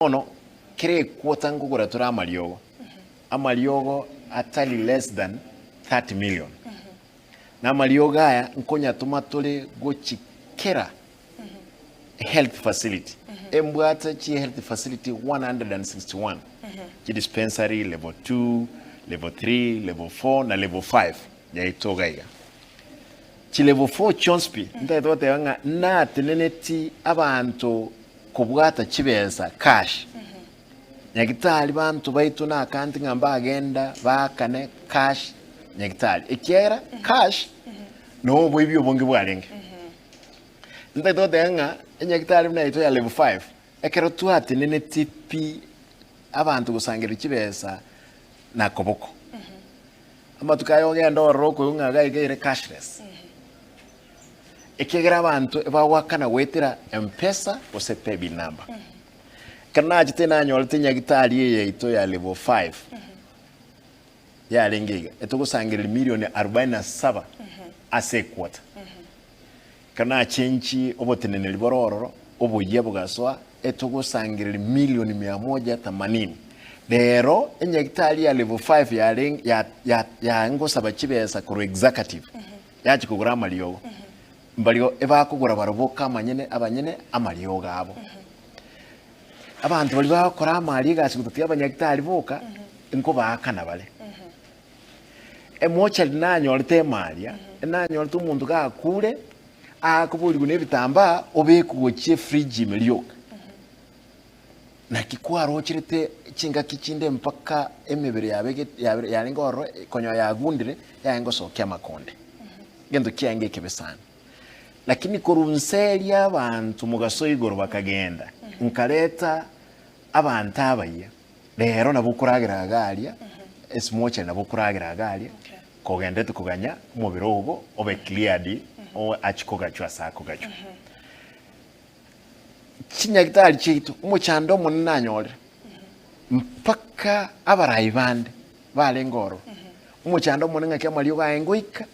ono kire kwota ngugura tura amaliogo atali less than 30 million na amaliogo aya nkonya tumatole gochikera health facility embwata chi health facility 161 chi dispensary level 2 level 3 level 4 na level 5 ya itoga iga chi level 4 chonspi ndaitote wanga na teneneti abantu kubwata chibeza cash nyagitali bantu baitu na akanti ngamba agenda bakane cash nyagitali ekera cash no bwibyo bonge bwalenge ndaitote nga nyagitali mnaito ya level 5 ekero tuate nene tipi abantu gusangira chibeza na koboko ama tukayoge ndoro ko yunga gaire cashless ekegera abantu bawakana wetera mpesa ose pay bill number kana jitena nyolte nyagitali ye ito ya level 5 ya lengiga etugusangira milioni 47 ase kwata kana chenchi obotenene libororo oboye bugaswa etugusangira milioni 180 lero enyagitali ya level 5 ya ngosaba chibesa ku executive yachi kugura amaliogo mbalio eba kugura baroboka amanyene abanyene amaliogo abo abantu bali bakora amali gasi kututia abanyagitali boka inko bakana bale emocha linanyolte malia enanyolte umuntu gakure akubuli gune bitamba obekugochie fridge milioka na kikwaro chirite chinga kichinde mpaka emebere ya ngoro konyo ya gundire ya ngosokia makonde gendo kiange kebesana lakini korunselia abantu mugaso igoro bakagenda nkaleta abantu abaya lero nabukuragira agalia esmoche nabukuragira agalia kogendete kuganya mubirogo obe cleared o achikoga chwa sako gacho chinyagitali chitu umuchando munanyore mpaka abarayi bande bale ngoro umuchando munenga kya malioga engoika